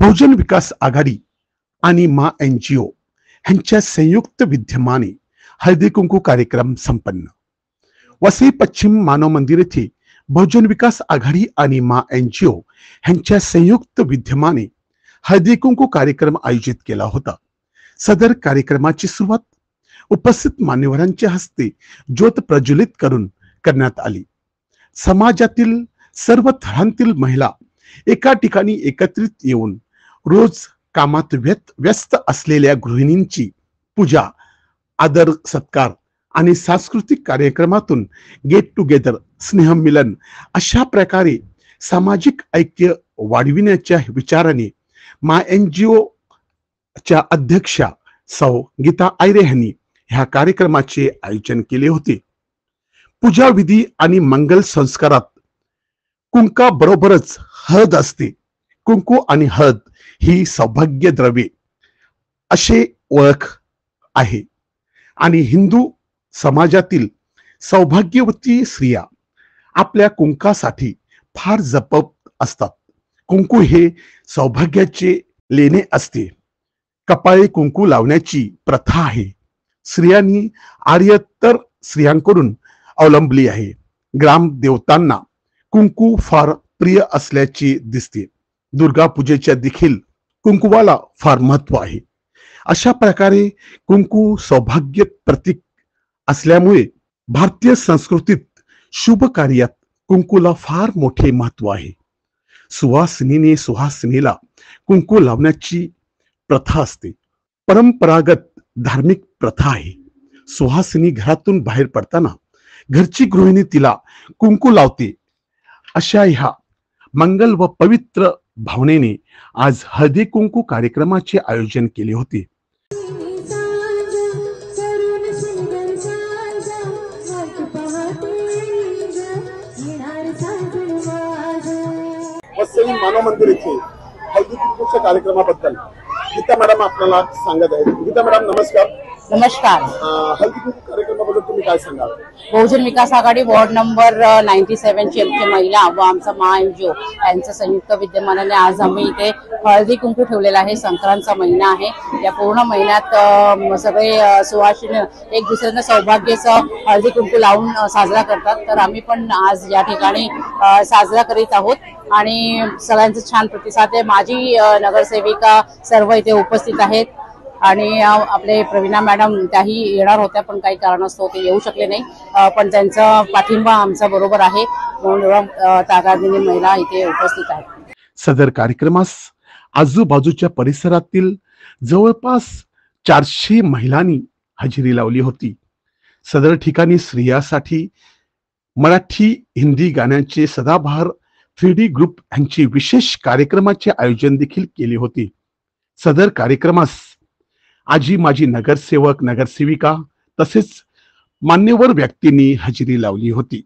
बहुजन विकास आघाडी आणि मा NGO यांच्या संयुक्त विद्यमाने हळदी कुंकू कार्यक्रम संपन्न। वसई पश्चिम मानव मंदिर येथे बहुजन विकास आघाडी आणि मा NGO यांच्या संयुक्त विद्यमाने हळदी कुंकू कार्यक्रम आयोजित केला होता। सदर कार्यक्रमाची सुरुवात उपस्थित मान्यवरांच्या हस्ते ज्योत प्रज्वलित करून करण्यात आली। समाजातील सर्व थरांतील महिला एका ठिकाणी एकत्रित येऊन रोज कामात व्यस्त असलेल्या गृहिणींची पूजा, आदर सत्कार आणि सांस्कृतिक कार्यक्रमातून गेट टुगेदर, स्नेहमिलन अशा प्रकारे सामाजिक ऐक्य वाढविण्याच्या विचाराने मा NGO च्या अध्यक्षा सौ गीता आयरे यांनी ह्या कार्यक्रमाचे आयोजन केले होते। पूजा विधी आणि मंगल संस्कारात कुंका बरोबरच हळद असते। कुंकू आणि हळद ही सौभाग्य द्रव्ये असे ओळख आहे आणि हिंदू समाजातील सौभाग्यवती स्त्रिया आपल्या कुंकासाठी फार जपत असतात। कुंकू हे सौभाग्याचे लेणे असते। कपाळी कुंकू लावण्याची प्रथा आहे, स्त्रियांनी आर्यतर स्त्रियांकडून अवलंबली आहे। ग्राम देवतांना कुंकू फार प्रिय असल्याचे दिसते। दुर्गा पूजेच्या देखील कुंकुवाला फार महत्व आहे। अशा प्रकारे कुंकू सौभाग्य प्रतीक असल्यामुळे भारतीय संस्कृतीत शुभ कार्यात कुंकूला फार मोठे महत्व आहे। सुवासिनीने सुहासिनीला कुंकू लावण्याची प्रथा असते, परंपरागत धार्मिक प्रथा आहे। सुहासिनी घरातून बाहेर पडताना घरची गृहिणी तिला कुंकू लावते। अशा ह्या मंगल व पवित्र भावनेने आज हळदी कुंकू कार्यक्रमाचे आयोजन केले होते। वसई मानव मंदिर येथे हळदी कुंकूच्या कार्यक्रमाबद्दल गीता मॅडम आपल्याला सांगत आहेत। गीता मॅडम नमस्कार। नमस्कार। हळदी कुंकू कार्यक्रमाबद्दल तुम्ही काय सांगाल? बहुजन विकास आघाडी वॉर्ड नंबर 97 ची आमची महिला व आमचा मा NGO यांच्या संयुक्त विद्यमानाने आज आम्ही इथे हळदी कुंकू ठेवलेला आहे। संक्रांतचा महिना आहे। या पूर्ण महिन्यात सगळे सुवासिनी एक दुसऱ्यांना सौभाग्याचं हळदी कुंकू लावून साजरा करतात। तर आम्ही पण आज या ठिकाणी साजरा करीत आहोत आणि सगळ्यांचा छान प्रतिसाद आहे। माझी नगरसेविका सर्व इथे उपस्थित आहेत आणि आपले प्रवीणा मॅडम त्याही येणार होत्या, पण काही कारणास्तव ते येऊ शकले नाही, पण त्यांचा पाठिंबा आमचा बरोबर आहे म्हणून ताकदीने महिला इथे उपस्थित आहेत। सदर कार्यक्रमास आजूबाजूच्या परिसरातील जवळपास 400 महिलांनी हजेरी लावली होती। सदर ठिकाणी स्त्रियांसाठी मराठी हिंदी गाण्यांचे सदाबहार 3D ग्रुप यांचे विशेष कार्यक्रमाचे आयोजन देखील केले होते। सदर कार्यक्रमास आजी माजी नगरसेवक नगरसेविका तसेच मान्यवर व्यक्तींनी हजेरी लावली होती।